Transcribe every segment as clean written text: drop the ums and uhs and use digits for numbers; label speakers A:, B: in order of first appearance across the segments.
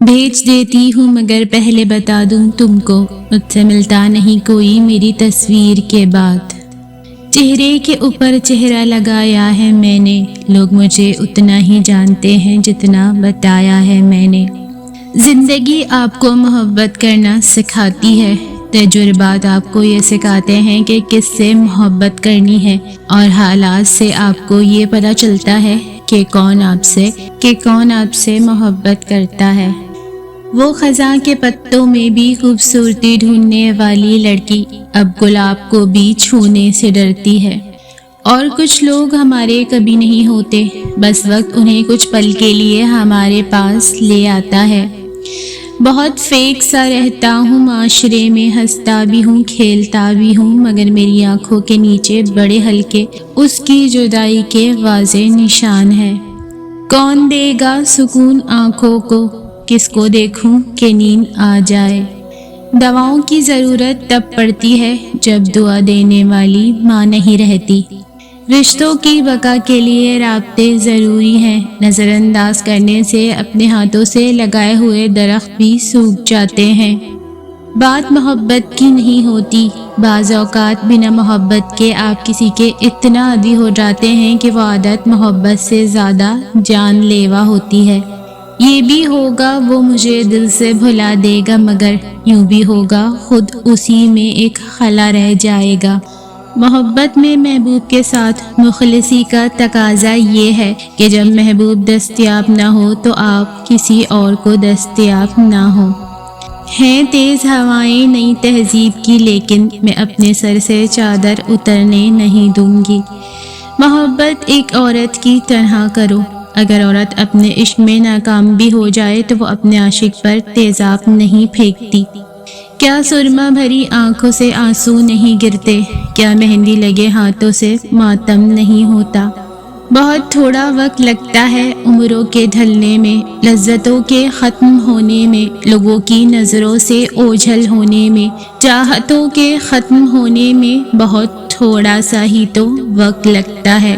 A: بھیج دیتی ہوں مگر پہلے بتا دوں تم کو، مجھ سے ملتا نہیں کوئی میری تصویر کے بعد۔ چہرے کے اوپر چہرہ لگایا ہے میں نے، لوگ مجھے اتنا ہی جانتے ہیں جتنا بتایا ہے میں نے۔ زندگی آپ کو محبت کرنا سکھاتی ہے، تجربات آپ کو یہ سکھاتے ہیں کہ کس سے محبت کرنی ہے، اور حالات سے آپ کو یہ پتہ چلتا ہے کہ کون آپ سے محبت کرتا ہے۔ وہ خزاں کے پتوں میں بھی خوبصورتی ڈھونڈنے والی لڑکی اب گلاب کو بھی چھونے سے ڈرتی ہے۔ اور کچھ لوگ ہمارے کبھی نہیں ہوتے، بس وقت انہیں کچھ پل کے لیے ہمارے پاس لے آتا ہے۔ بہت فیک سا رہتا ہوں معاشرے میں، ہنستا بھی ہوں کھیلتا بھی ہوں، مگر میری آنکھوں کے نیچے بڑے ہلکے اس کی جدائی کے واضح نشان ہیں۔ کون دے گا سکون آنکھوں کو، کس کو دیکھوں کہ نیند آ جائے۔ دواؤں کی ضرورت تب پڑتی ہے جب دعا دینے والی ماں نہیں رہتی۔ رشتوں کی بقا کے لیے رابطے ضروری ہیں، نظر انداز کرنے سے اپنے ہاتھوں سے لگائے ہوئے درخت بھی سوکھ جاتے ہیں۔ بات محبت کی نہیں ہوتی، بعض اوقات بنا محبت کے آپ کسی کے اتنا عادی ہو جاتے ہیں کہ وہ عادت محبت سے زیادہ جان لیوا ہوتی ہے۔ یہ بھی ہوگا وہ مجھے دل سے بھلا دے گا، مگر یوں بھی ہوگا خود اسی میں ایک خلا رہ جائے گا۔ محبت میں محبوب کے ساتھ مخلصی کا تقاضا یہ ہے کہ جب محبوب دستیاب نہ ہو تو آپ کسی اور کو دستیاب نہ ہو۔ ہیں تیز ہوائیں نئی تہذیب کی، لیکن میں اپنے سر سے چادر اترنے نہیں دوں گی۔ محبت ایک عورت کی طرح کرو، اگر عورت اپنے عشق میں ناکام بھی ہو جائے تو وہ اپنے عاشق پر تیزاب نہیں پھینکتی۔ کیا سرما بھری آنکھوں سے آنسو نہیں گرتے، کیا مہندی لگے ہاتھوں سے ماتم نہیں ہوتا۔ بہت تھوڑا وقت لگتا ہے عمروں کے ڈھلنے میں، لذتوں کے ختم ہونے میں، لوگوں کی نظروں سے اوجھل ہونے میں، چاہتوں کے ختم ہونے میں، بہت تھوڑا سا ہی تو وقت لگتا ہے۔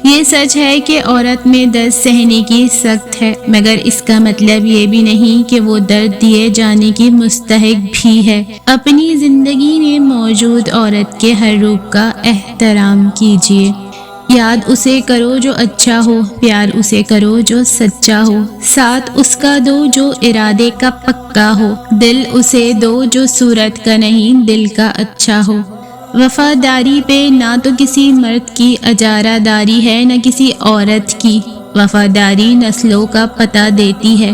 A: یہ سچ ہے کہ عورت میں درد سہنے کی سخت ہے، مگر اس کا مطلب یہ بھی نہیں کہ وہ درد دیے جانے کی مستحق بھی ہے۔ اپنی زندگی میں موجود عورت کے ہر روپ کا احترام کیجیے۔ یاد اسے کرو جو اچھا ہو، پیار اسے کرو جو سچا ہو، ساتھ اس کا دو جو ارادے کا پکا ہو، دل اسے دو جو صورت کا نہیں دل کا اچھا ہو۔ وفاداری پہ نہ تو کسی مرد کی اجارہ داری ہے نہ کسی عورت کی، وفاداری نسلوں کا پتہ دیتی ہے،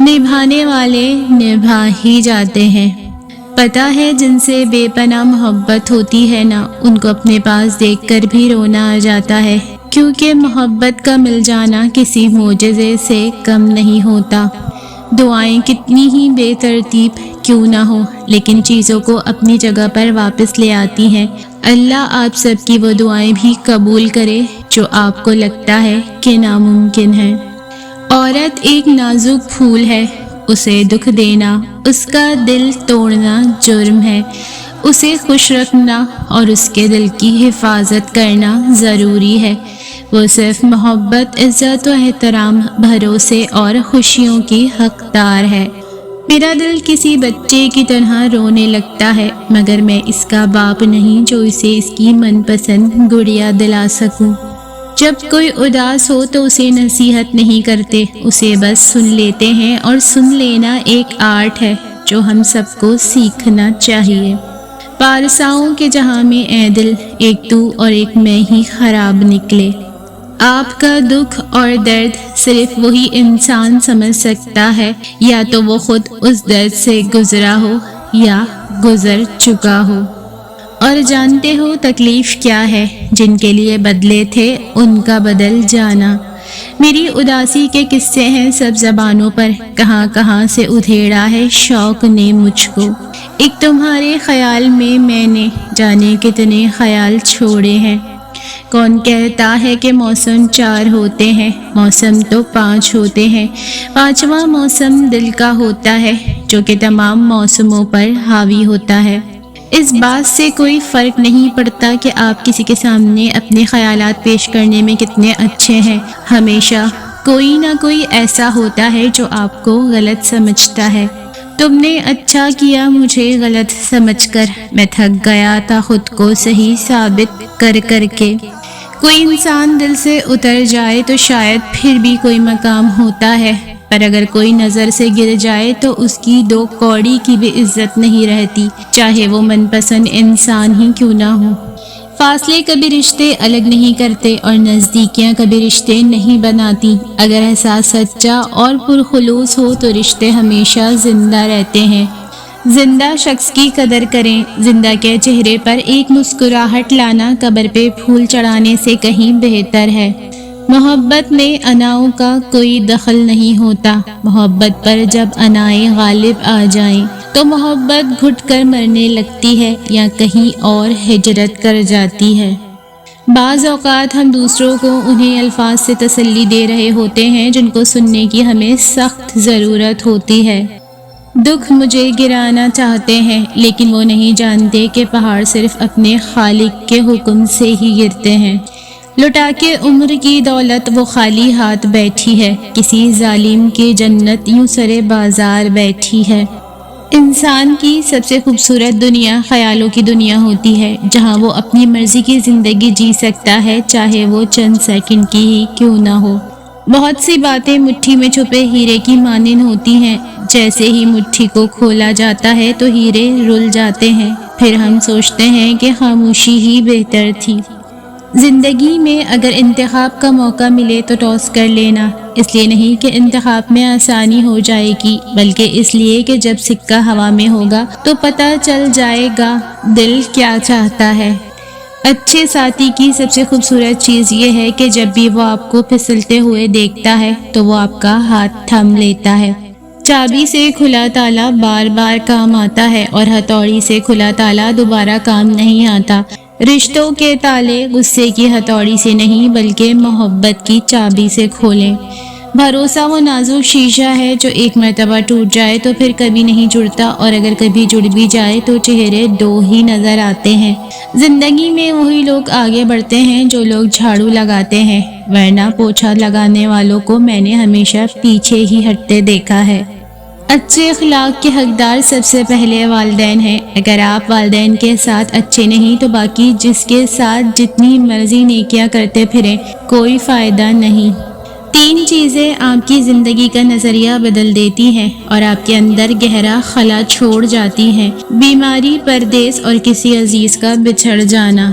A: نبھانے والے نبھا ہی جاتے ہیں۔ پتہ ہے جن سے بے پناہ محبت ہوتی ہے نا، ان کو اپنے پاس دیکھ کر بھی رونا آ جاتا ہے، کیونکہ محبت کا مل جانا کسی معجزے سے کم نہیں ہوتا۔ دعائیں کتنی ہی بے ترتیب کیوں نہ ہو، لیکن چیزوں کو اپنی جگہ پر واپس لے آتی ہیں۔ اللہ آپ سب کی وہ دعائیں بھی قبول کرے جو آپ کو لگتا ہے کہ ناممکن ہے۔ عورت ایک نازک پھول ہے، اسے دکھ دینا، اس کا دل توڑنا جرم ہے۔ اسے خوش رکھنا اور اس کے دل کی حفاظت کرنا ضروری ہے۔ وہ صرف محبت، عزت و احترام، بھروسے اور خوشیوں کی حقدار ہے۔ میرا دل کسی بچے کی طرح رونے لگتا ہے، مگر میں اس کا باپ نہیں جو اسے اس کی من پسند گڑیا دلا سکوں۔ جب کوئی اداس ہو تو اسے نصیحت نہیں کرتے، اسے بس سن لیتے ہیں، اور سن لینا ایک آرٹ ہے جو ہم سب کو سیکھنا چاہیے۔ پارساؤں کے جہاں میں اے دل، ایک تو اور ایک میں ہی خراب نکلے۔ آپ کا دکھ اور درد صرف وہی انسان سمجھ سکتا ہے، یا تو وہ خود اس درد سے گزرا ہو یا گزر چکا ہو۔ اور جانتے ہو تکلیف کیا ہے؟ جن کے لیے بدلے تھے ان کا بدل جانا۔ میری اداسی کے قصے ہیں سب زبانوں پر، کہاں کہاں سے ادھیڑا ہے شوق نے مجھ کو۔ ایک تمہارے خیال میں نے جانے کتنے خیال چھوڑے ہیں۔ کون کہتا ہے کہ موسم 4 ہوتے ہیں، موسم تو 5 ہوتے ہیں۔ 5واں موسم دل کا ہوتا ہے جو کہ تمام موسموں پر حاوی ہوتا ہے۔ اس بات سے کوئی فرق نہیں پڑتا کہ آپ کسی کے سامنے اپنے خیالات پیش کرنے میں کتنے اچھے ہیں، ہمیشہ کوئی نہ کوئی ایسا ہوتا ہے جو آپ کو غلط سمجھتا ہے۔ تم نے اچھا کیا مجھے غلط سمجھ کر، میں تھک گیا تھا خود کو صحیح ثابت کر کر کے۔ کوئی انسان دل سے اتر جائے تو شاید پھر بھی کوئی مقام ہوتا ہے، پر اگر کوئی نظر سے گر جائے تو اس کی 2 کوڑی کی بھی عزت نہیں رہتی، چاہے وہ من پسند انسان ہی کیوں نہ ہو۔ فاصلے کبھی رشتے الگ نہیں کرتے اور نزدیکیاں کبھی رشتے نہیں بناتی۔ اگر احساس سچا اور پرخلوص ہو تو رشتے ہمیشہ زندہ رہتے ہیں۔ زندہ شخص کی قدر کریں۔ زندہ کے چہرے پر ایک مسکراہٹ لانا قبر پہ پھول چڑھانے سے کہیں بہتر ہے۔ محبت میں اناؤں کا کوئی دخل نہیں ہوتا۔ محبت پر جب انائیں غالب آ جائیں تو محبت گھٹ کر مرنے لگتی ہے یا کہیں اور ہجرت کر جاتی ہے۔ بعض اوقات ہم دوسروں کو انہیں الفاظ سے تسلی دے رہے ہوتے ہیں جن کو سننے کی ہمیں سخت ضرورت ہوتی ہے۔ دکھ مجھے گرانا چاہتے ہیں لیکن وہ نہیں جانتے کہ پہاڑ صرف اپنے خالق کے حکم سے ہی گرتے ہیں۔ لٹا کے عمر کی دولت وہ خالی ہاتھ بیٹھی ہے، کسی ظالم کی جنت یوں سرے بازار بیٹھی ہے۔ انسان کی سب سے خوبصورت دنیا خیالوں کی دنیا ہوتی ہے، جہاں وہ اپنی مرضی کی زندگی جی سکتا ہے، چاہے وہ چند سیکنڈ کی ہی کیوں نہ ہو۔ بہت سی باتیں مٹھی میں چھپے ہیرے کی مانند ہوتی ہیں، جیسے ہی مٹھی کو کھولا جاتا ہے تو ہیرے رل جاتے ہیں، پھر ہم سوچتے ہیں کہ خاموشی ہی بہتر تھی۔ زندگی میں اگر انتخاب کا موقع ملے تو ٹاس کر لینا، اس لیے نہیں کہ انتخاب میں آسانی ہو جائے گی، بلکہ اس لیے کہ جب سکہ ہوا میں ہوگا تو پتہ چل جائے گا دل کیا چاہتا ہے۔ اچھے ساتھی کی سب سے خوبصورت چیز یہ ہے کہ جب بھی وہ آپ کو پھسلتے ہوئے دیکھتا ہے تو وہ آپ کا ہاتھ تھام لیتا ہے۔ چابی سے کھلا تالا بار بار کام آتا ہے اور ہتھوڑی سے کھلا تالا دوبارہ کام نہیں آتا۔ رشتوں کے تالے غصے کی ہتھوڑی سے نہیں بلکہ محبت کی چابی سے کھولیں۔ بھروسہ وہ نازک شیشہ ہے جو ایک مرتبہ ٹوٹ جائے تو پھر کبھی نہیں جڑتا، اور اگر کبھی جڑ بھی جائے تو چہرے 2 ہی نظر آتے ہیں۔ زندگی میں وہی لوگ آگے بڑھتے ہیں جو لوگ جھاڑو لگاتے ہیں، ورنہ پوچھا لگانے والوں کو میں نے ہمیشہ پیچھے ہی ہٹتے دیکھا ہے۔ اچھے اخلاق کے حقدار سب سے پہلے والدین ہیں۔ اگر آپ والدین کے ساتھ اچھے نہیں تو باقی جس کے ساتھ جتنی مرضی نیکیاں کرتے پھریں کوئی فائدہ نہیں۔ 3 چیزیں آپ کی زندگی کا نظریہ بدل دیتی ہیں اور آپ کے اندر گہرا خلا چھوڑ جاتی ہیں: بیماری، پردیس اور کسی عزیز کا بچھڑ جانا۔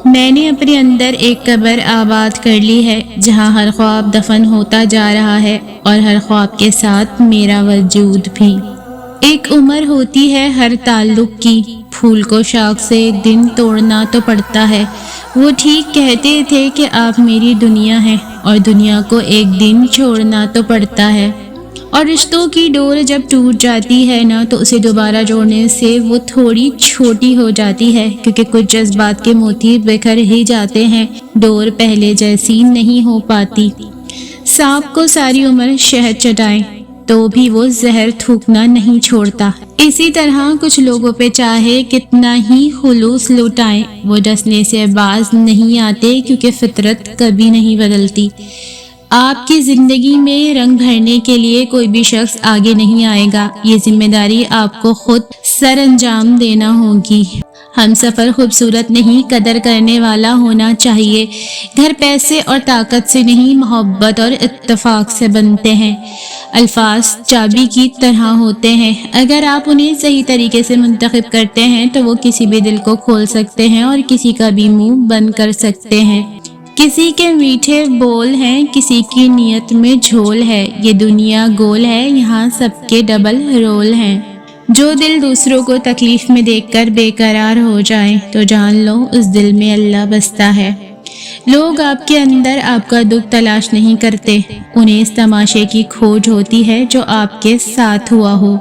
A: میں نے اپنے اندر ایک قبر آباد کر لی ہے جہاں ہر خواب دفن ہوتا جا رہا ہے اور ہر خواب کے ساتھ میرا وجود بھی۔ ایک عمر ہوتی ہے ہر تعلق کی، پھول کو شاخ سے ایک دن توڑنا تو پڑتا ہے۔ وہ ٹھیک کہتے تھے کہ آپ میری دنیا ہیں اور دنیا کو ایک دن چھوڑنا تو پڑتا ہے۔ اور رشتوں کی ڈور جب ٹوٹ جاتی ہے نا تو اسے دوبارہ جوڑنے سے وہ تھوڑی چھوٹی ہو جاتی ہے، کیونکہ کچھ جذبات کے موتی بکھر ہی جاتے ہیں، ڈور پہلے جیسی نہیں ہو پاتی۔ سانپ کو ساری عمر شہد چٹائیں تو بھی وہ زہر تھوکنا نہیں چھوڑتا۔ اسی طرح کچھ لوگوں پہ چاہے کتنا ہی خلوص لوٹائیں وہ ڈسنے سے باز نہیں آتے، کیونکہ فطرت کبھی نہیں بدلتی۔ آپ کی زندگی میں رنگ بھرنے کے لیے کوئی بھی شخص آگے نہیں آئے گا، یہ ذمہ داری آپ کو خود سر انجام دینا ہوگی۔ ہم سفر خوبصورت نہیں قدر کرنے والا ہونا چاہیے۔ گھر پیسے اور طاقت سے نہیں محبت اور اتفاق سے بنتے ہیں۔ الفاظ چابی کی طرح ہوتے ہیں، اگر آپ انہیں صحیح طریقے سے منتخب کرتے ہیں تو وہ کسی بھی دل کو کھول سکتے ہیں اور کسی کا بھی منہ بند کر سکتے ہیں۔ کسی کے میٹھے بول ہیں، کسی کی نیت میں جھول ہے، یہ دنیا گول ہے، یہاں سب کے ڈبل رول ہیں۔ جو دل دوسروں کو تکلیف میں دیکھ کر بے قرار ہو جائیں تو جان لو اس دل میں اللہ بستا ہے۔ لوگ آپ کے اندر آپ کا دکھ تلاش نہیں کرتے، انہیں اس تماشے کی کھوج ہوتی ہے جو آپ کے ساتھ ہوا ہو۔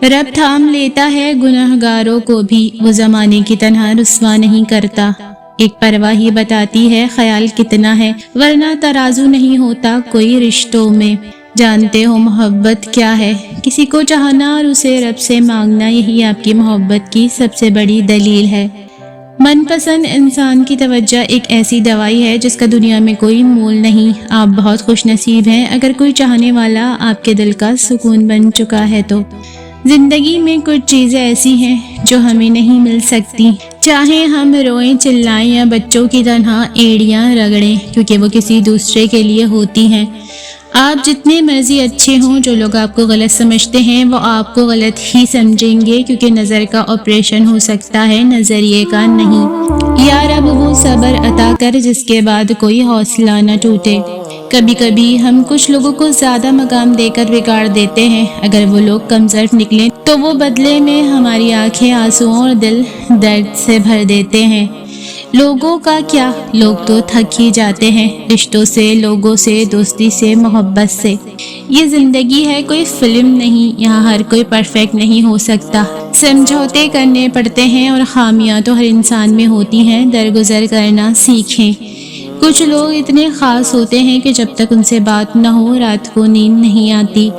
A: رب تھام لیتا ہے گناہ گاروں کو بھی، وہ زمانے کی طرح رسوا نہیں کرتا۔ ایک پرواہ ہی بتاتی ہے خیال کتنا ہے، ورنہ ترازو نہیں ہوتا کوئی رشتوں میں۔ جانتے ہو محبت کیا ہے؟ کسی کو چاہنا اور اسے رب سے مانگنا، یہی آپ کی محبت کی سب سے بڑی دلیل ہے۔ من پسند انسان کی توجہ ایک ایسی دوائی ہے جس کا دنیا میں کوئی مول نہیں۔ آپ بہت خوش نصیب ہیں اگر کوئی چاہنے والا آپ کے دل کا سکون بن چکا ہے تو۔ زندگی میں کچھ چیزیں ایسی ہیں جو ہمیں نہیں مل سکتی، چاہے ہم روئیں چلائیں یا بچوں کی طرح ایڑیاں رگڑیں، کیونکہ وہ کسی دوسرے کے لیے ہوتی ہیں۔ آپ جتنے مرضی اچھے ہوں، جو لوگ آپ کو غلط سمجھتے ہیں وہ آپ کو غلط ہی سمجھیں گے، کیونکہ نظر کا آپریشن ہو سکتا ہے، نظریے کا نہیں۔ یا رب وہ صبر عطا کر جس کے بعد کوئی حوصلہ نہ ٹوٹے۔ کبھی کبھی ہم کچھ لوگوں کو زیادہ مقام دے کر بگاڑ دیتے ہیں، اگر وہ لوگ کم ظرف نکلیں تو وہ بدلے میں ہماری آنکھیں آنسوؤں اور دل درد سے بھر دیتے ہیں۔ لوگوں کا کیا، لوگ تو تھک ہی جاتے ہیں، رشتوں سے، لوگوں سے، دوستی سے، محبت سے۔ یہ زندگی ہے، کوئی فلم نہیں، یہاں ہر کوئی پرفیکٹ نہیں ہو سکتا، سمجھوتے کرنے پڑتے ہیں اور خامیاں تو ہر انسان میں ہوتی ہیں، درگزر کرنا سیکھیں۔ کچھ لوگ اتنے خاص ہوتے ہیں کہ جب تک ان سے بات نہ ہو رات کو نیند نہیں آتی۔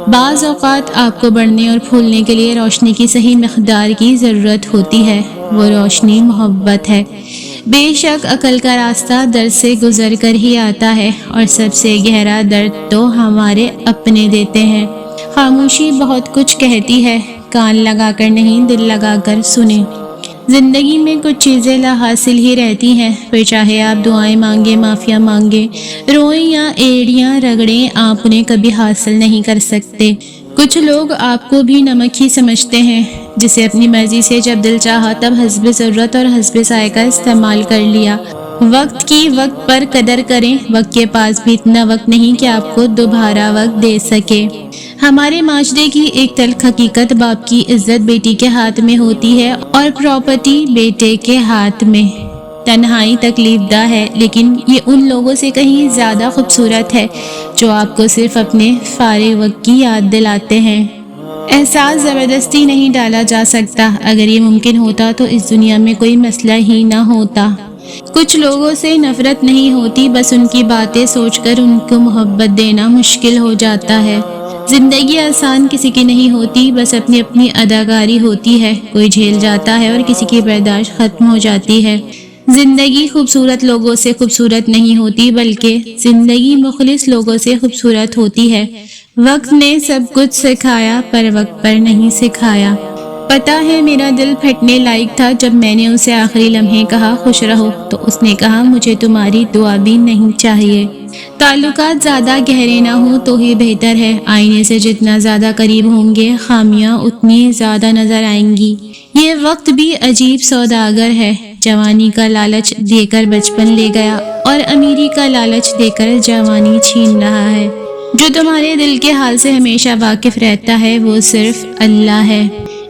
A: بعض اوقات آپ کو بڑھنے اور پھولنے کے لیے روشنی کی صحیح مقدار کی ضرورت ہوتی ہے، وہ روشنی محبت ہے۔ بے شک عقل کا راستہ درد سے گزر کر ہی آتا ہے، اور سب سے گہرا درد تو ہمارے اپنے دیتے ہیں۔ خاموشی بہت کچھ کہتی ہے، کان لگا کر نہیں، دل لگا کر سنیں۔ زندگی میں کچھ چیزیں لا حاصل ہی رہتی ہیں، پھر چاہے آپ دعائیں مانگیں، معافیاں مانگیں، روئیں یا ایڑیاں رگڑیں، آپ انہیں کبھی حاصل نہیں کر سکتے۔ کچھ لوگ آپ کو بھی نمک ہی سمجھتے ہیں، جسے اپنی مرضی سے جب دل چاہا تب حسب ضرورت اور حسب ذائقہ استعمال کر لیا۔ وقت کی وقت پر قدر کریں، وقت کے پاس بھی اتنا وقت نہیں کہ آپ کو دوبارہ وقت دے سکے۔ ہمارے معاشرے کی ایک تلخ حقیقت، باپ کی عزت بیٹی کے ہاتھ میں ہوتی ہے اور پراپرٹی بیٹے کے ہاتھ میں۔ تنہائی تکلیف دہ ہے، لیکن یہ ان لوگوں سے کہیں زیادہ خوبصورت ہے جو آپ کو صرف اپنے فارغ وقت کی یاد دلاتے ہیں۔ احساس زبردستی نہیں ڈالا جا سکتا، اگر یہ ممکن ہوتا تو اس دنیا میں کوئی مسئلہ ہی نہ ہوتا۔ کچھ لوگوں سے نفرت نہیں ہوتی، بس ان کی باتیں سوچ کر ان کو محبت دینا مشکل ہو جاتا ہے۔ زندگی آسان کسی کی نہیں ہوتی، بس اپنی اپنی اداکاری ہوتی ہے، کوئی جھیل جاتا ہے اور کسی کی برداشت ختم ہو جاتی ہے۔ زندگی خوبصورت لوگوں سے خوبصورت نہیں ہوتی، بلکہ زندگی مخلص لوگوں سے خوبصورت ہوتی ہے۔ وقت نے سب کچھ سکھایا پر وقت پر نہیں سکھایا۔ پتہ ہے میرا دل پھٹنے لائق تھا جب میں نے اسے آخری لمحے کہا خوش رہو، تو اس نے کہا مجھے تمہاری دعا بھی نہیں چاہیے۔ تعلقات زیادہ گہرے نہ ہوں تو ہی بہتر ہے، آئینے سے جتنا زیادہ قریب ہوں گے خامیاں اتنی زیادہ نظر آئیں گی۔ یہ وقت بھی عجیب سوداگر ہے، جوانی کا لالچ دے کر بچپن لے گیا اور امیری کا لالچ دے کر جوانی چھین رہا ہے۔ جو تمہارے دل کے حال سے ہمیشہ واقف رہتا ہے وہ صرف اللہ ہے۔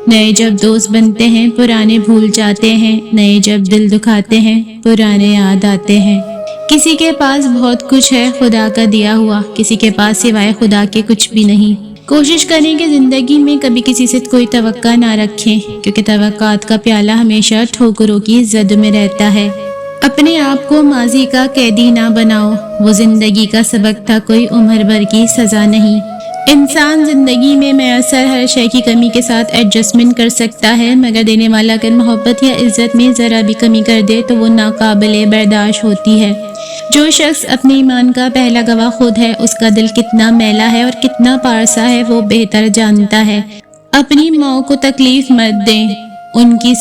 A: نئے جب دوست بنتے ہیں پرانے بھول جاتے ہیں، نئے جب دل دکھاتے ہیں پرانے یاد آتے ہیں۔ کسی کے پاس بہت کچھ ہے خدا کا دیا ہوا، کسی کے پاس سوائے خدا کے کچھ بھی نہیں۔ کوشش کریں کہ زندگی میں کبھی کسی سے کوئی توقع نہ رکھیں، کیونکہ توقعات کا پیالہ ہمیشہ ٹھوکروں کی زد میں رہتا ہے۔ اپنے آپ کو ماضی کا قیدی نہ بناؤ، وہ زندگی کا سبق تھا، کوئی عمر بھر کی سزا نہیں۔ انسان زندگی میں میسر ہر شے کی کمی کے ساتھ ایڈجسٹمنٹ کر سکتا ہے، مگر دینے والا اگر محبت یا عزت میں ذرا بھی کمی کر دے تو وہ ناقابل برداشت ہوتی ہے۔ جو شخص اپنے ایمان کا پہلا گواہ خود ہے، اس کا دل کتنا میلا ہے اور کتنا پارسا ہے وہ بہتر جانتا ہے۔ اپنی ماں کو تکلیف مت دیں، ان کی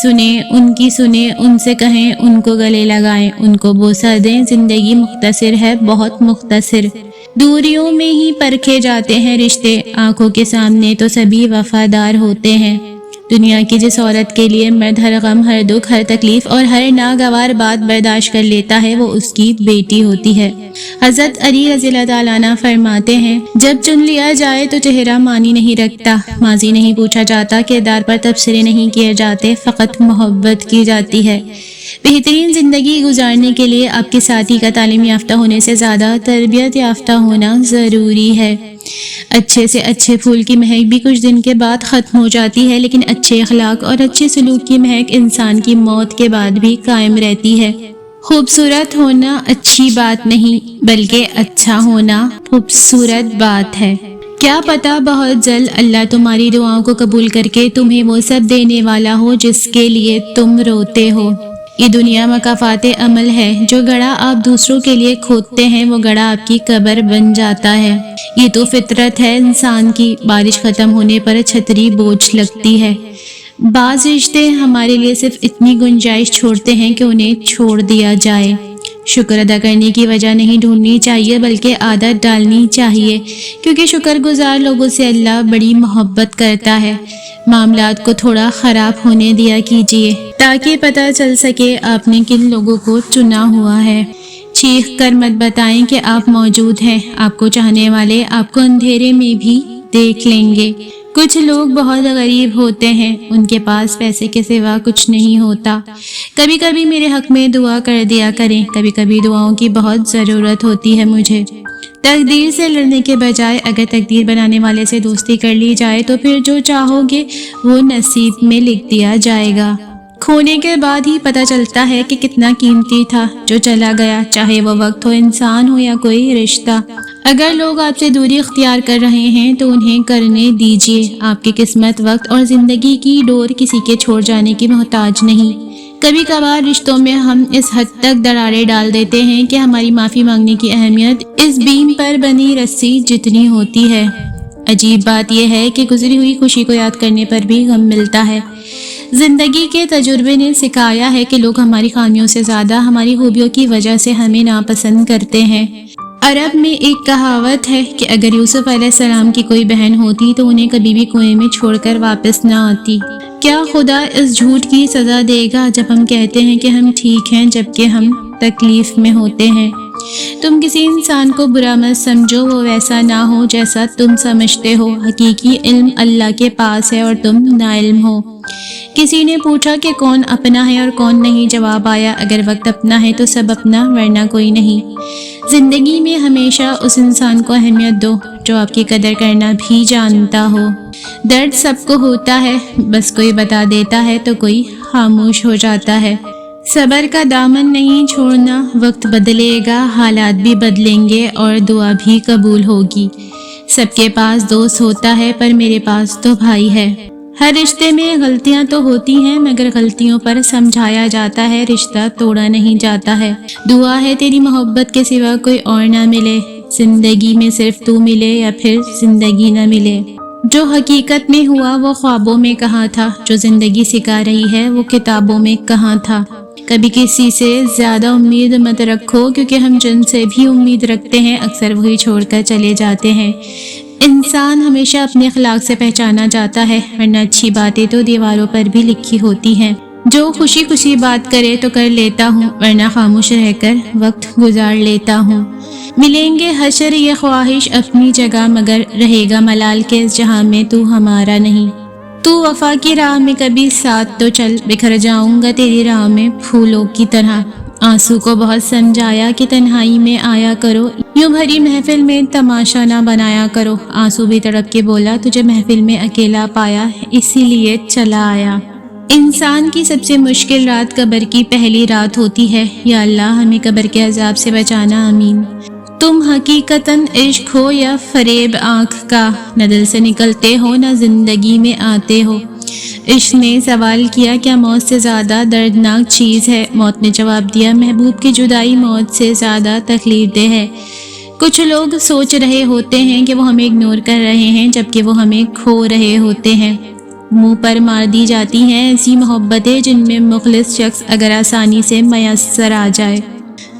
A: سنیں، ان سے کہیں، ان کو گلے لگائیں، ان کو بوسہ دیں۔ زندگی مختصر ہے، بہت مختصر، دوریوں میں ہی پرکھے جاتے ہیں رشتے، آنکھوں کے سامنے تو سبھی وفادار ہوتے ہیں۔ دنیا کی جس عورت کے لیے مرد ہر غم، ہر دکھ، ہر تکلیف اور ہر ناگوار بات برداشت کر لیتا ہے وہ اس کی بیٹی ہوتی ہے۔ حضرت علی رضی اللہ تعالیٰ عنہ فرماتے ہیں جب چن لیا جائے تو چہرہ معنی نہیں رکھتا، ماضی نہیں پوچھا جاتا، کردار پر تبصرے نہیں کیے جاتے، فقط محبت کی جاتی ہے۔ بہترین زندگی گزارنے کے لیے آپ کے ساتھی کا تعلیم یافتہ ہونے سے زیادہ تربیت یافتہ ہونا ضروری ہے۔ اچھے سے اچھے پھول کی مہک بھی کچھ دن کے بعد ختم ہو جاتی ہے، لیکن اچھے اخلاق اور اچھے سلوک کی مہک انسان کی موت کے بعد بھی قائم رہتی ہے۔ خوبصورت ہونا اچھی بات نہیں، بلکہ اچھا ہونا خوبصورت بات ہے۔ کیا پتہ بہت جلد اللہ تمہاری دعاؤں کو قبول کر کے تمہیں وہ سب دینے والا ہو جس کے لیے تم روتے ہو۔ یہ دنیا مکافات عمل ہے، جو گڑھا آپ دوسروں کے لیے کھودتے ہیں وہ گڑھا آپ کی قبر بن جاتا ہے۔ یہ تو فطرت ہے انسان کی، بارش ختم ہونے پر چھتری بوجھ لگتی ہے۔ بعض رشتے ہمارے لیے صرف اتنی گنجائش چھوڑتے ہیں کہ انہیں چھوڑ دیا جائے۔ شکر ادا کرنے کی وجہ نہیں ڈھونڈنی چاہیے بلکہ عادت ڈالنی چاہیے، کیونکہ شکر گزار لوگوں سے اللہ بڑی محبت کرتا ہے۔ معاملات کو تھوڑا خراب ہونے دیا کیجیے تاکہ پتہ چل سکے آپ نے کن لوگوں کو چنا ہوا ہے۔ چیخ کر مت بتائیں کہ آپ موجود ہیں، آپ کو چاہنے والے آپ کو اندھیرے میں بھی دیکھ لیں گے۔ کچھ لوگ بہت غریب ہوتے ہیں، ان کے پاس پیسے کے سوا کچھ نہیں ہوتا۔ کبھی کبھی میرے حق میں دعا کر دیا کریں، کبھی کبھی دعاؤں کی بہت ضرورت ہوتی ہے مجھے۔ تقدیر سے لڑنے کے بجائے اگر تقدیر بنانے والے سے دوستی کر لی جائے تو پھر جو چاہو گے وہ نصیب میں لکھ دیا جائے گا۔ کھونے کے بعد ہی پتہ چلتا ہے کہ کتنا قیمتی تھا جو چلا گیا، چاہے وہ وقت ہو، انسان ہو یا کوئی رشتہ۔ اگر لوگ آپ سے دوری اختیار کر رہے ہیں تو انہیں کرنے دیجیے۔ آپ کی قسمت، وقت اور زندگی کی ڈور کسی کے چھوڑ جانے کی محتاج نہیں۔ کبھی کبھار رشتوں میں ہم اس حد تک دراریں ڈال دیتے ہیں کہ ہماری معافی مانگنے کی اہمیت اس بیم پر بنی رسی جتنی ہوتی ہے۔ عجیب بات یہ ہے کہ گزری ہوئی خوشی کو یاد کرنے پر بھی غم ملتا ہے۔ زندگی کے تجربے نے سکھایا ہے کہ لوگ ہماری خامیوں سے زیادہ ہماری خوبیوں کی وجہ سے ہمیں ناپسند کرتے ہیں۔ عرب میں ایک کہاوت ہے کہ اگر یوسف علیہ السلام کی کوئی بہن ہوتی تو انہیں کبھی بھی کنویں میں چھوڑ کر واپس نہ آتی۔ کیا خدا اس جھوٹ کی سزا دے گا جب ہم کہتے ہیں کہ ہم ٹھیک ہیں جبکہ ہم تکلیف میں ہوتے ہیں؟ تم کسی انسان کو برا مت سمجھو، وہ ویسا نہ ہو جیسا تم سمجھتے ہو۔ حقیقی علم اللہ کے پاس ہے اور تم ناعلم ہو۔ کسی نے پوچھا کہ کون اپنا ہے اور کون نہیں، جواب آیا اگر وقت اپنا ہے تو سب اپنا، ورنہ کوئی نہیں۔ زندگی میں ہمیشہ اس انسان کو اہمیت دو جو آپ کی قدر کرنا بھی جانتا ہو۔ درد سب کو ہوتا ہے، بس کوئی بتا دیتا ہے تو کوئی خاموش ہو جاتا ہے۔ صبر کا دامن نہیں چھوڑنا، وقت بدلے گا، حالات بھی بدلیں گے اور دعا بھی قبول ہوگی۔ سب کے پاس دوست ہوتا ہے پر میرے پاس تو بھائی ہے۔ ہر رشتے میں غلطیاں تو ہوتی ہیں مگر غلطیوں پر سمجھایا جاتا ہے، رشتہ توڑا نہیں جاتا ہے۔ دعا ہے تیری محبت کے سوا کوئی اور نہ ملے، زندگی میں صرف تو ملے یا پھر زندگی نہ ملے۔ جو حقیقت میں ہوا وہ خوابوں میں کہاں تھا، جو زندگی سکھا رہی ہے وہ کتابوں میں کہاں تھا۔ کبھی کسی سے زیادہ امید مت رکھو، کیونکہ ہم جن سے بھی امید رکھتے ہیں اکثر وہی چھوڑ کر چلے جاتے ہیں۔ انسان ہمیشہ اپنے اخلاق سے پہچانا جاتا ہے، ورنہ اچھی باتیں تو دیواروں پر بھی لکھی ہوتی ہیں۔ جو خوشی خوشی بات کرے تو کر لیتا ہوں، ورنہ خاموش رہ کر وقت گزار لیتا ہوں۔ ملیں گے حشر یہ خواہش اپنی جگہ، مگر رہے گا ملال کے اس جہاں میں تو ہمارا نہیں۔ تو وفا کی راہ میں کبھی ساتھ تو چل، بکھر جاؤں گا تیری راہ میں پھولوں کی طرح۔ آنسو کو بہت سمجھایا کہ تنہائی میں آیا کرو، یوں بھری محفل میں تماشا نہ بنایا کرو۔ آنسو بھی تڑپ کے بولا تجھے محفل میں اکیلا پایا، اسی لیے چلا آیا۔ انسان کی سب سے مشکل رات قبر کی پہلی رات ہوتی ہے۔ یا اللہ ہمیں قبر کے عذاب سے بچانا، آمین۔ تم حقیقتاً عشق ہو یا فریب آنکھ کا، نہ دل سے نکلتے ہو نہ زندگی میں آتے ہو۔ عشق نے سوال کیا کیا موت سے زیادہ دردناک چیز ہے؟ موت نے جواب دیا محبوب کی جدائی موت سے زیادہ تکلیف دہ ہے۔ کچھ لوگ سوچ رہے ہوتے ہیں کہ وہ ہمیں اگنور کر رہے ہیں جبکہ وہ ہمیں کھو رہے ہوتے ہیں۔ منہ پر مار دی جاتی ہیں ایسی محبتیں جن میں مخلص شخص اگر آسانی سے میسر آ جائے۔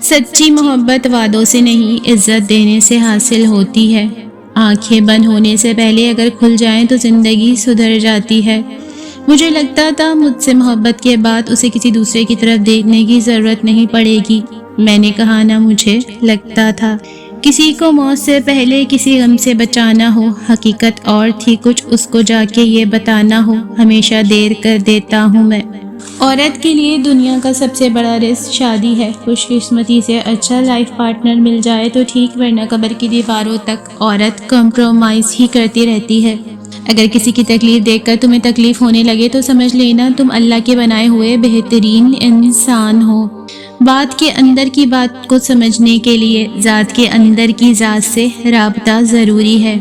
A: سچی محبت وعدوں سے نہیں عزت دینے سے حاصل ہوتی ہے۔ آنکھیں بند ہونے سے پہلے اگر کھل جائیں تو زندگی سدھر جاتی ہے۔ مجھے لگتا تھا مجھ سے محبت کے بعد اسے کسی دوسرے کی طرف دیکھنے کی ضرورت نہیں پڑے گی۔ میں نے کہا نہ، مجھے لگتا تھا کسی کو موت سے پہلے کسی غم سے بچانا ہو، حقیقت اور تھی کچھ، اس کو جا کے یہ بتانا ہو۔ ہمیشہ دیر کر دیتا ہوں میں۔ عورت کے لیے دنیا کا سب سے بڑا رزق شادی ہے۔ خوش قسمتی سے اچھا لائف پارٹنر مل جائے تو ٹھیک، ورنہ قبر کی دیواروں تک عورت کمپرومائز ہی کرتی رہتی ہے۔ اگر کسی کی تکلیف دیکھ کر تمہیں تکلیف ہونے لگے تو سمجھ لینا تم اللہ کے بنائے ہوئے بہترین انسان ہو۔ بات کے اندر کی بات کو سمجھنے کے لیے ذات کے اندر کی ذات سے رابطہ ضروری ہے۔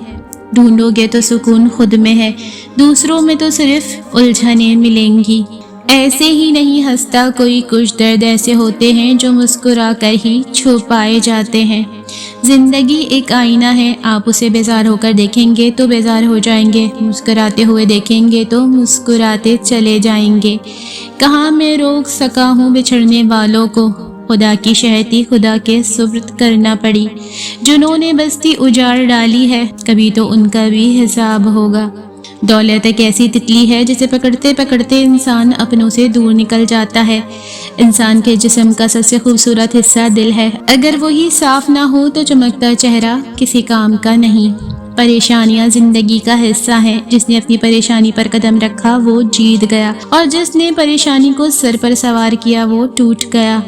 A: ڈھونڈو گے تو سکون خود میں ہے، دوسروں میں تو صرف الجھنیں ملیں گی۔ ایسے ہی نہیں ہنستا کوئی، کچھ درد ایسے ہوتے ہیں جو مسکرا کر ہی چھپائے جاتے ہیں۔ زندگی ایک آئینہ ہے، آپ اسے بیزار ہو کر دیکھیں گے تو بیزار ہو جائیں گے، مسکراتے ہوئے دیکھیں گے تو مسکراتے چلے جائیں گے۔ کہاں میں روک سکا ہوں بچھڑنے والوں کو، خدا کی شہتی خدا کے سپرد کرنا پڑی۔ جنہوں نے بستی اجاڑ ڈالی ہے، کبھی تو ان کا بھی حساب ہوگا۔ دولت ایک ایسی تتلی ہے جسے پکڑتے پکڑتے انسان اپنوں سے دور نکل جاتا ہے۔ انسان کے جسم کا سب سے خوبصورت حصہ دل ہے، اگر وہی صاف نہ ہو تو چمکتا چہرہ کسی کام کا نہیں۔ پریشانیاں زندگی کا حصہ ہیں، جس نے اپنی پریشانی پر قدم رکھا وہ جیت گیا، اور جس نے پریشانی کو سر پر سوار کیا وہ ٹوٹ گیا۔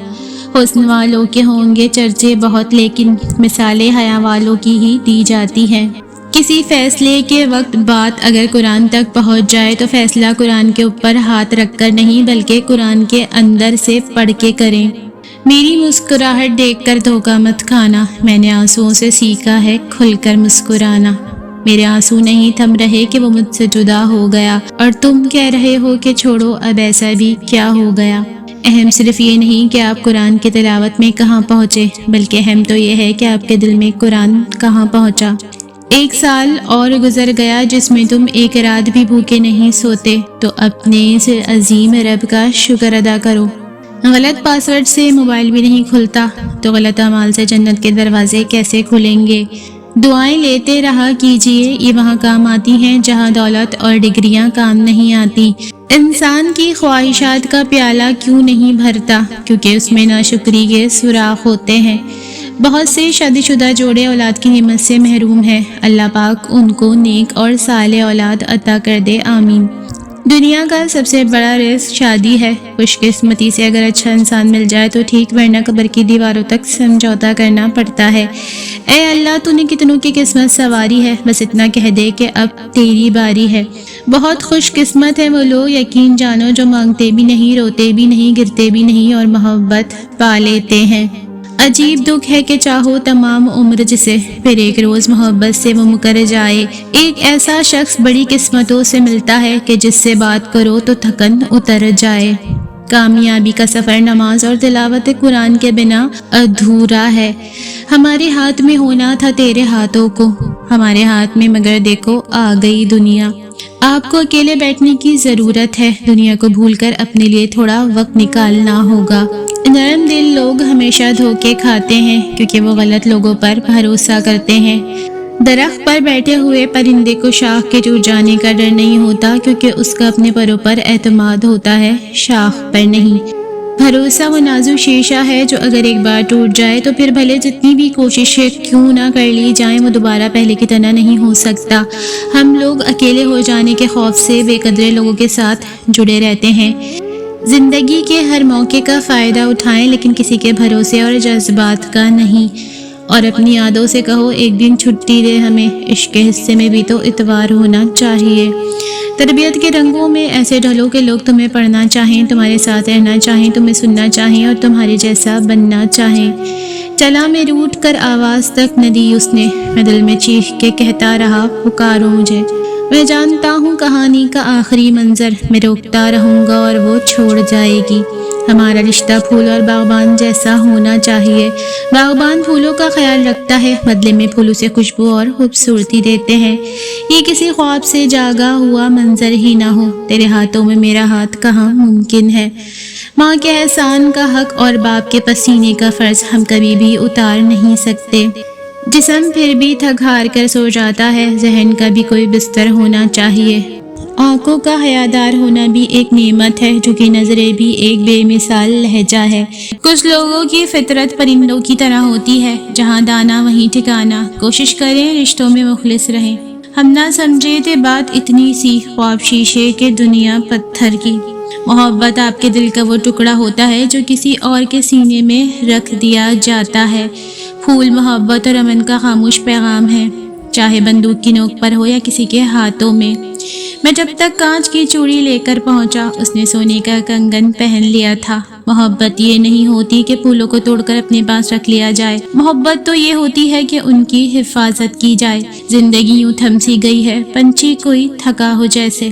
A: حسن والوں کے ہوں گے چرچے بہت، لیکن مثالیں حیا والوں کی ہی دی جاتی ہیں۔ کسی فیصلے کے وقت بات اگر قرآن تک پہنچ جائے تو فیصلہ قرآن کے اوپر ہاتھ رکھ کر نہیں بلکہ قرآن کے اندر سے پڑھ کے کریں۔ میری مسکراہٹ دیکھ کر دھوکہ مت کھانا، میں نے آنسوؤں سے سیکھا ہے کھل کر مسکرانا۔ میرے آنسو نہیں تھم رہے کہ وہ مجھ سے جدا ہو گیا، اور تم کہہ رہے ہو کہ چھوڑو اب ایسا بھی کیا ہو گیا۔ اہم صرف یہ نہیں کہ آپ قرآن کی تلاوت میں کہاں پہنچے، بلکہ اہم تو یہ ہے کہ آپ کے دل میں قرآن کہاں پہنچا۔ 1 سال اور گزر گیا جس میں تم ایک رات بھی بھوکے نہیں سوتے، تو اپنے اس عظیم رب کا شکر ادا کرو۔ غلط پاسورڈ سے موبائل بھی نہیں کھلتا، تو غلط اعمال سے جنت کے دروازے کیسے کھلیں گے؟ دعائیں لیتے رہا کیجئے، یہ وہاں کام آتی ہیں جہاں دولت اور ڈگریاں کام نہیں آتی۔ انسان کی خواہشات کا پیالہ کیوں نہیں بھرتا؟ کیونکہ اس میں ناشکری کے سوراخ ہوتے ہیں۔ بہت سے شادی شدہ جوڑے اولاد کی نعمت سے محروم ہیں، اللہ پاک ان کو نیک اور صالح اولاد عطا کر دے، آمین۔ دنیا کا سب سے بڑا رزق شادی ہے، خوش قسمتی سے اگر اچھا انسان مل جائے تو ٹھیک، ورنہ قبر کی دیواروں تک سمجھوتا کرنا پڑتا ہے۔ اے اللہ، تو نے کتنوں کی قسمت سواری ہے، بس اتنا کہہ دے کہ اب تیری باری ہے۔ بہت خوش قسمت ہے وہ لوگ، یقین جانو، جو مانگتے بھی نہیں، روتے بھی نہیں، گرتے بھی نہیں، اور محبت پا لیتے ہیں۔ عجیب دکھ ہے کہ چاہو تمام عمر جسے، پھر ایک روز محبت سے وہ مکر جائے۔ ایک ایسا شخص بڑی قسمتوں سے ملتا ہے کہ جس سے بات کرو تو تھکن اتر جائے۔ کامیابی کا سفر نماز اور تلاوت قرآن کے بنا ادھورا ہے۔ ہمارے ہاتھ میں ہونا تھا تیرے ہاتھوں کو، ہمارے ہاتھ میں مگر دیکھو آ گئی دنیا۔ آپ کو اکیلے بیٹھنے کی ضرورت ہے، دنیا کو بھول کر اپنے لیے تھوڑا وقت نکالنا ہوگا۔ نرم دل لوگ ہمیشہ دھوکے کھاتے ہیں، کیونکہ وہ غلط لوگوں پر بھروسہ کرتے ہیں۔ درخت پر بیٹھے ہوئے پرندے کو شاخ کے ٹوٹ جانے کا ڈر نہیں ہوتا، کیونکہ اس کا اپنے پروں پر اعتماد ہوتا ہے، شاخ پر نہیں۔ بھروسہ وہ نازک شیشہ ہے جو اگر ایک بار ٹوٹ جائے تو پھر بھلے جتنی بھی کوششیں کیوں نہ کر لی جائیں وہ دوبارہ پہلے کی طرح نہیں ہو سکتا۔ ہم لوگ اکیلے ہو جانے کے خوف سے بے قدرے لوگوں کے ساتھ جڑے رہتے ہیں۔ زندگی کے ہر موقع کا فائدہ اٹھائیں، لیکن کسی کے بھروسے اور جذبات کا نہیں۔ اور اپنی یادوں سے کہو ایک دن چھٹی دے ہمیں، عشق کے حصے میں بھی تو اتوار ہونا چاہیے۔ تربیت کے رنگوں میں ایسے ڈھلو کہ لوگ تمہیں پڑھنا چاہیں، تمہارے ساتھ رہنا چاہیں، تمہیں سننا چاہیں اور تمہارے جیسا بننا چاہیں۔ چلا میں روٹ کر آواز تک نہ دی اس نے، میں دل میں چیخ کے کہتا رہا پکارو مجھے۔ میں جانتا ہوں کہانی کا آخری منظر، میں روکتا رہوں گا اور وہ چھوڑ جائے گی۔ ہمارا رشتہ پھول اور باغبان جیسا ہونا چاہیے۔ باغبان پھولوں کا خیال رکھتا ہے، بدلے میں پھولوں سے خوشبو اور خوبصورتی دیتے ہیں۔ یہ کسی خواب سے جاگا ہوا منظر ہی نہ ہو، تیرے ہاتھوں میں میرا ہاتھ کہاں ممکن ہے۔ ماں کے احسان کا حق اور باپ کے پسینے کا فرض ہم کبھی بھی اتار نہیں سکتے۔ جسم پھر بھی تھک ہار کر سو جاتا ہے، ذہن کا بھی کوئی بستر ہونا چاہیے۔ آنکھوں کا حیادار ہونا بھی ایک نعمت ہے، جو کہ نظریں بھی ایک بے مثال لہجہ ہے۔ کچھ لوگوں کی فطرت پرندوں کی طرح ہوتی ہے، جہاں دانا وہیں ٹھکانا۔ کوشش کریں رشتوں میں مخلص رہیں۔ ہم نہ سمجھے تھے بات اتنی سی، خواب شیشے کے دنیا پتھر کی۔ محبت آپ کے دل کا وہ ٹکڑا ہوتا ہے جو کسی اور کے سینے میں رکھ دیا جاتا ہے۔ پھول محبت اور امن کا خاموش پیغام ہے، چاہے بندوق کی نوک پر ہو یا کسی کے ہاتھوں میں۔ میں جب تک کانچ کی چوڑی لے کر پہنچا، اس نے سونے کا کنگن پہن لیا تھا۔ محبت یہ نہیں ہوتی کہ پھولوں کو توڑ کر اپنے پاس رکھ لیا جائے، محبت تو یہ ہوتی ہے کہ ان کی حفاظت کی جائے۔ زندگی یوں تھم سی گئی ہے، پنچھی کوئی تھکا ہو جیسے۔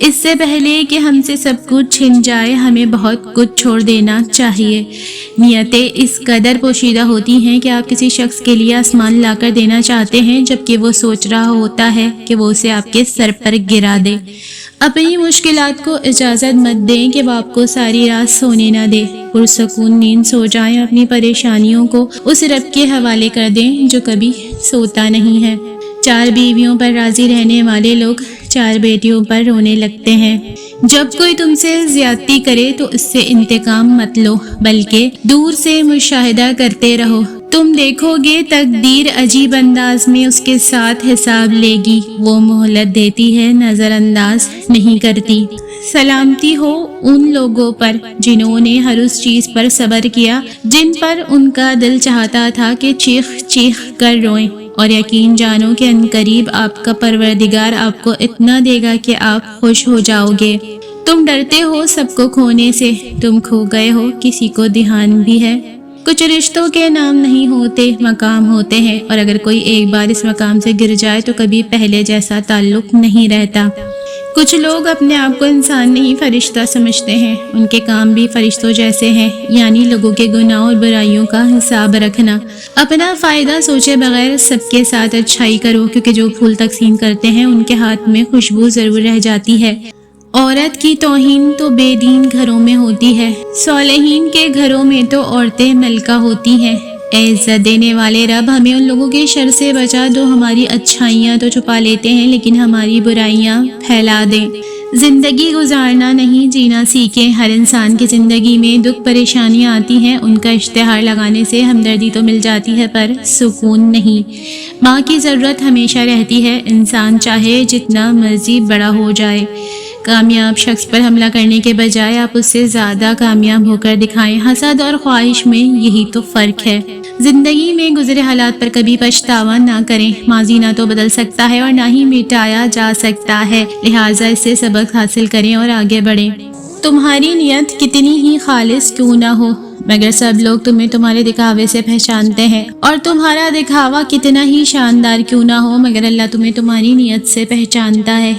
A: اس سے پہلے کہ ہم سے سب کچھ چھن جائے ہمیں بہت کچھ چھوڑ دینا چاہیے۔ نیتیں اس قدر پوشیدہ ہوتی ہیں کہ آپ کسی شخص کے لیے آسمان لا کر دینا چاہتے ہیں جبکہ وہ سوچ رہا ہوتا ہے کہ وہ اسے آپ کے سر پر گرا دے۔ اپنی مشکلات کو اجازت مت دیں کہ وہ آپ کو ساری رات سونے نہ دے۔ پرسکون نیند سو جائیں، اپنی پریشانیوں کو اس رب کے حوالے کر دیں جو کبھی سوتا نہیں ہے۔ 4 بیویوں پر راضی رہنے والے لوگ 4 بیٹیوں پر رونے لگتے ہیں۔ جب کوئی تم سے زیادتی کرے تو اس سے انتقام مت لو بلکہ دور سے مشاہدہ کرتے رہو۔ تم دیکھو گے تقدیر عجیب انداز میں اس کے ساتھ حساب لے گی، وہ مہلت دیتی ہے، نظر انداز نہیں کرتی۔ سلامتی ہو ان لوگوں پر جنہوں نے ہر اس چیز پر صبر کیا جن پر ان کا دل چاہتا تھا کہ چیخ چیخ کر روئیں، اور یقین جانو کہ عنقریب آپ کا پروردگار آپ کو اتنا دے گا کہ آپ خوش ہو جاؤ گے۔ تم ڈرتے ہو سب کو کھونے سے، تم کھو گئے ہو کسی کو دھیان بھی ہے۔ کچھ رشتوں کے نام نہیں ہوتے، مقام ہوتے ہیں، اور اگر کوئی ایک بار اس مقام سے گر جائے تو کبھی پہلے جیسا تعلق نہیں رہتا۔ کچھ لوگ اپنے آپ کو انسان نہیں فرشتہ سمجھتے ہیں، ان کے کام بھی فرشتوں جیسے ہیں، یعنی لوگوں کے گناہوں اور برائیوں کا حساب رکھنا۔ اپنا فائدہ سوچے بغیر سب کے ساتھ اچھائی کرو، کیونکہ جو پھول تقسیم کرتے ہیں ان کے ہاتھ میں خوشبو ضرور رہ جاتی ہے۔ عورت کی توہین تو بے دین گھروں میں ہوتی ہے، صالحین کے گھروں میں تو عورتیں ملکہ ہوتی ہیں۔ اے عزت دینے والے رب، ہمیں ان لوگوں کے شر سے بچا دو، ہماری اچھائیاں تو چھپا لیتے ہیں لیکن ہماری برائیاں پھیلا دیں۔ زندگی گزارنا نہیں جینا سیکھیں۔ ہر انسان کی زندگی میں دکھ پریشانیاں آتی ہیں، ان کا اشتہار لگانے سے ہمدردی تو مل جاتی ہے پر سکون نہیں۔ ماں کی ضرورت ہمیشہ رہتی ہے، انسان چاہے جتنا مرضی بڑا ہو جائے۔ کامیاب شخص پر حملہ کرنے کے بجائے آپ اس سے زیادہ کامیاب ہو کر دکھائیں۔ حسد اور خواہش میں یہی تو فرق ہے۔ زندگی میں گزرے حالات پر کبھی پچھتاوا نہ کریں، ماضی نہ تو بدل سکتا ہے اور نہ ہی مٹایا جا سکتا ہے، لہٰذا اس سے سبق حاصل کریں اور آگے بڑھیں۔ تمہاری نیت کتنی ہی خالص کیوں نہ ہو، مگر سب لوگ تمہیں تمہارے دکھاوے سے پہچانتے ہیں، اور تمہارا دکھاوا کتنا ہی شاندار کیوں نہ ہو مگر اللہ تمہیں تمہاری نیت سے پہچانتا ہے۔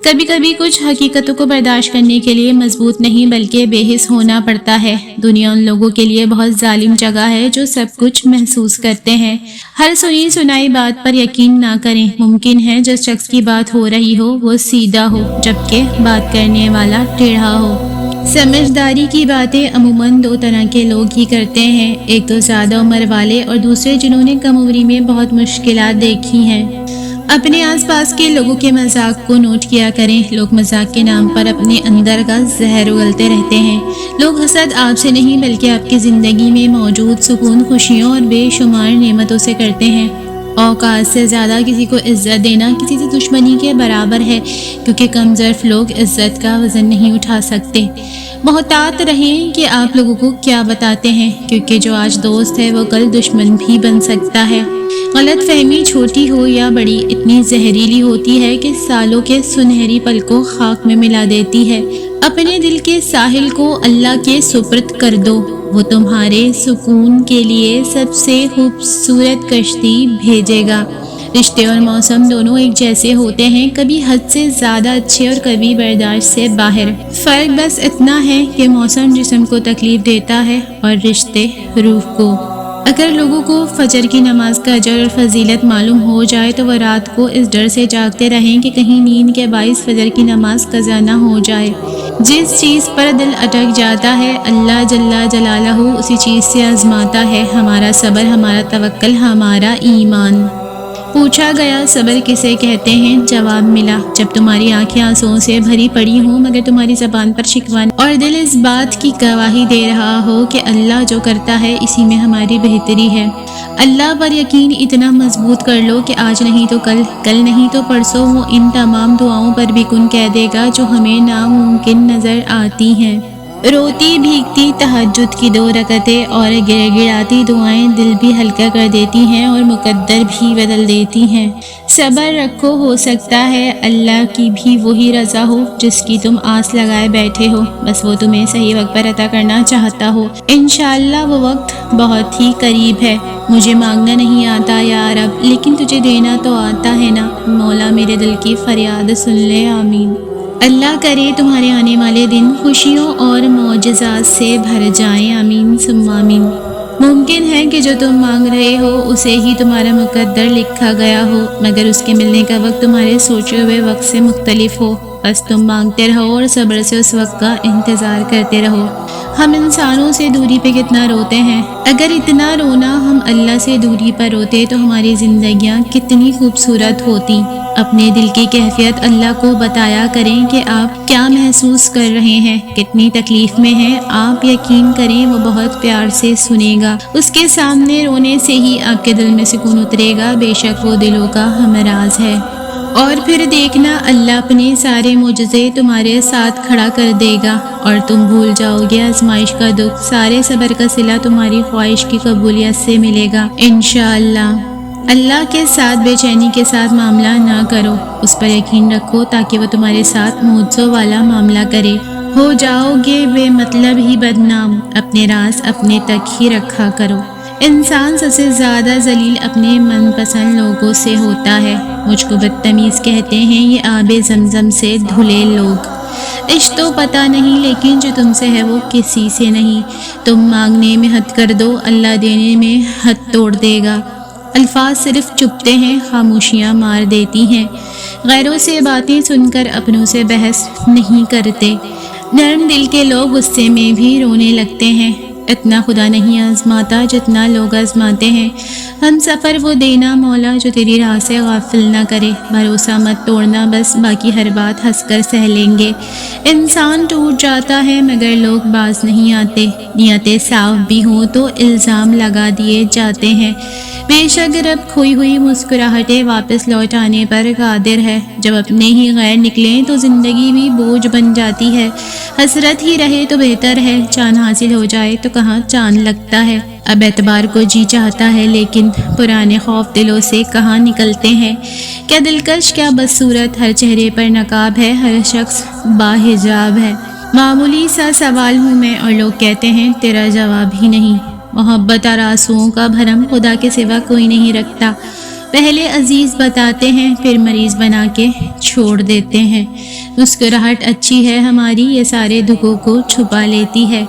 A: کبھی کبھی کچھ حقیقتوں کو برداشت کرنے کے لیے مضبوط نہیں بلکہ بے حس ہونا پڑتا ہے۔ دنیا ان لوگوں کے لیے بہت ظالم جگہ ہے جو سب کچھ محسوس کرتے ہیں۔ ہر سنی سنائی بات پر یقین نہ کریں۔ ممکن ہے جس شخص کی بات ہو رہی ہو وہ سیدھا ہو جبکہ بات کرنے والا ٹیڑھا ہو۔ سمجھداری کی باتیں عموماً 2 طرح کے لوگ ہی کرتے ہیں، ایک تو زیادہ عمر والے اور دوسرے جنہوں نے کم عمری میں بہت مشکلات دیکھی ہیں۔ اپنے آس پاس کے لوگوں کے مذاق کو نوٹ کیا کریں، لوگ مذاق کے نام پر اپنے اندر کا زہر اگلتے رہتے ہیں۔ لوگ حسد آپ سے نہیں بلکہ آپ کی زندگی میں موجود سکون، خوشیوں اور بے شمار نعمتوں سے کرتے ہیں۔ اوقات سے زیادہ کسی کو عزت دینا کسی سے دشمنی کے برابر ہے، کیونکہ کم ظرف لوگ عزت کا وزن نہیں اٹھا سکتے۔ محتاط رہیں کہ آپ لوگوں کو کیا بتاتے ہیں، کیونکہ جو آج دوست ہے وہ کل دشمن بھی بن سکتا ہے۔ غلط فہمی چھوٹی ہو یا بڑی اتنی زہریلی ہوتی ہے کہ سالوں کے سنہری پل کو خاک میں ملا دیتی ہے۔ اپنے دل کے ساحل کو اللہ کے سپرد کر دو، وہ تمہارے سکون کے لیے سب سے خوبصورت کشتی بھیجے گا۔ رشتے اور موسم دونوں ایک جیسے ہوتے ہیں، کبھی حد سے زیادہ اچھے اور کبھی برداشت سے باہر۔ فرق بس اتنا ہے کہ موسم جسم کو تکلیف دیتا ہے اور رشتے روح کو۔ اگر لوگوں کو فجر کی نماز کا اجر اور فضیلت معلوم ہو جائے تو وہ رات کو اس ڈر سے جاگتے رہیں کہ کہیں نیند کے باعث فجر کی نماز قضا نہ ہو جائے۔ جس چیز پر دل اٹک جاتا ہے اللہ جل جلالہ اسی چیز سے آزماتا ہے، ہمارا صبر، ہمارا توکل، ہمارا ایمان۔ پوچھا گیا صبر کسے کہتے ہیں؟ جواب ملا، جب تمہاری آنکھیں آنسوؤں سے بھری پڑی ہوں مگر تمہاری زبان پر شکوہ اور دل اس بات کی گواہی دے رہا ہو کہ اللہ جو کرتا ہے اسی میں ہماری بہتری ہے۔ اللہ پر یقین اتنا مضبوط کر لو کہ آج نہیں تو کل، کل نہیں تو پرسوں وہ ان تمام دعاؤں پر بھی کن کہہ دے گا جو ہمیں ناممکن نظر آتی ہیں۔ روتی بھیگتی تہجد کی 2 رکعتیں اور گڑ گڑاتی دعائیں دل بھی ہلکا کر دیتی ہیں اور مقدر بھی بدل دیتی ہیں۔ صبر رکھو، ہو سکتا ہے اللہ کی بھی وہی رضا ہو جس کی تم آس لگائے بیٹھے ہو، بس وہ تمہیں صحیح وقت پر عطا کرنا چاہتا ہو۔ انشاءاللہ وہ وقت بہت ہی قریب ہے۔ مجھے مانگنا نہیں آتا یا رب، لیکن تجھے دینا تو آتا ہے نا، مولا میرے دل کی فریاد سن لے، آمین۔ اللہ کرے تمہارے آنے والے دن خوشیوں اور معجزات سے بھر جائیں، آمین ثم آمین۔ ممکن ہے کہ جو تم مانگ رہے ہو اسے ہی تمہارا مقدر لکھا گیا ہو، مگر اس کے ملنے کا وقت تمہارے سوچے ہوئے وقت سے مختلف ہو، بس تم مانگتے رہو اور صبر سے اس وقت کا انتظار کرتے رہو۔ ہم انسانوں سے دوری پہ کتنا روتے ہیں، اگر اتنا رونا ہم اللہ سے دوری پر روتے تو ہماری زندگیاں کتنی خوبصورت ہوتی۔ اپنے دل کی کیفیت اللہ کو بتایا کریں کہ آپ کیا محسوس کر رہے ہیں، کتنی تکلیف میں ہیں، آپ یقین کریں وہ بہت پیار سے سنے گا۔ اس کے سامنے رونے سے ہی آپ کے دل میں سکون اترے گا، بے شک وہ دلوں کا ہمراز ہے۔ اور پھر دیکھنا اللہ اپنے سارے معجزے تمہارے ساتھ کھڑا کر دے گا اور تم بھول جاؤ گے آزمائش کا دکھ، سارے صبر کا صلہ تمہاری خواہش کی قبولیت سے ملے گا انشاءاللہ۔ اللہ کے ساتھ بے چینی کے ساتھ معاملہ نہ کرو، اس پر یقین رکھو تاکہ وہ تمہارے ساتھ معجزوں والا معاملہ کرے۔ ہو جاؤ گے بے مطلب ہی بدنام، اپنے راز اپنے تک ہی رکھا کرو۔ انسان سب سے زیادہ ذلیل اپنے من پسند لوگوں سے ہوتا ہے۔ مجھ کو بدتمیز کہتے ہیں یہ آب زمزم سے دھلے لوگ۔ عشق تو پتہ نہیں لیکن جو تم سے ہے وہ کسی سے نہیں۔ تم مانگنے میں حد کر دو، اللہ دینے میں حد توڑ دے گا۔ الفاظ صرف چپتے ہیں، خاموشیاں مار دیتی ہیں۔ غیروں سے باتیں سن کر اپنوں سے بحث نہیں کرتے۔ نرم دل کے لوگ غصے میں بھی رونے لگتے ہیں۔ اتنا خدا نہیں آزماتا جتنا لوگ آزماتے ہیں۔ ہم سفر وہ دینا مولا جو تیری راہ سے غافل نہ کرے۔ بھروسہ مت توڑنا، بس باقی ہر بات ہنس کر سہ لیں گے۔ انسان ٹوٹ جاتا ہے مگر لوگ باز نہیں آتے۔ نیتیں صاف بھی ہوں تو الزام لگا دیے جاتے ہیں۔ بے شک رب کھوئی ہوئی مسکراہٹیں واپس لوٹانے پر قادر ہے۔ جب اپنے ہی غیر نکلیں تو زندگی بھی بوجھ بن جاتی ہے۔ حسرت ہی رہے تو بہتر ہے، چاند حاصل ہو جائے تو کہاں چاند لگتا ہے۔ اب اعتبار کو جی چاہتا ہے لیکن پرانے خوف دلوں سے کہاں نکلتے ہیں۔ کیا دلکش کیا بدصورت، ہر چہرے پر نقاب ہے، ہر شخص باحجاب ہے۔ معمولی سا سوال ہوں میں اور لوگ کہتے ہیں تیرا جواب ہی نہیں۔ محبت اور آنسوؤں کا بھرم خدا کے سوا کوئی نہیں رکھتا۔ پہلے عزیز بتاتے ہیں پھر مریض بنا کے چھوڑ دیتے ہیں۔ مسکراہٹ اچھی ہے ہماری، یہ سارے دکھوں کو چھپا لیتی ہے۔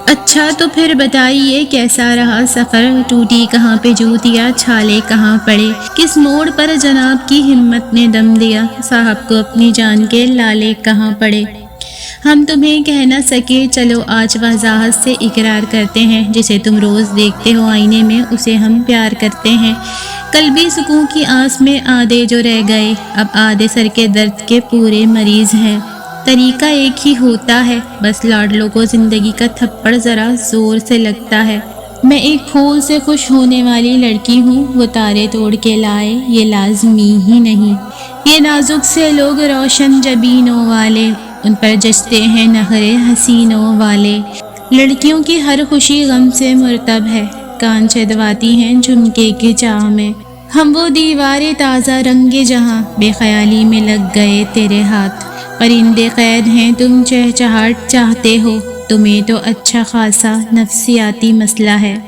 A: اچھا تو پھر بتائیے کیسا رہا سفر، ٹوٹی کہاں پہ جوتیاں، چھالے کہاں پڑے، کس موڑ پر جناب کی ہمت نے دم دیا، صاحب کو اپنی جان کے لالے کہاں پڑے۔ ہم تمہیں کہہ نہ سکے چلو آج وضاحت سے اقرار کرتے ہیں، جسے تم روز دیکھتے ہو آئینے میں اسے ہم پیار کرتے ہیں۔ قلبی سکون کی آس میں آدھے جو رہ گئے، اب آدھے سر کے درد کے پورے مریض ہیں۔ طریقہ ایک ہی ہوتا ہے، بس لاڈلوں کو زندگی کا تھپڑ ذرا زور سے لگتا ہے۔ میں ایک پھول سے خوش ہونے والی لڑکی ہوں، وہ تارے توڑ کے لائے یہ لازمی ہی نہیں۔ یہ نازک سے لوگ روشن جبینوں والے، ان پر جچتے ہیں نخرے حسینوں والے۔ لڑکیوں کی ہر خوشی غم سے مرتب ہے، کان چھدواتی ہیں جھمکے کی چاہ میں۔ ہم وہ دیوارے تازہ رنگ جہاں، بے خیالی میں لگ گئے تیرے ہاتھ۔ پرندے قید ہیں تم چہچہاٹ چاہتے ہو، تمہیں تو اچھا خاصا نفسیاتی مسئلہ ہے۔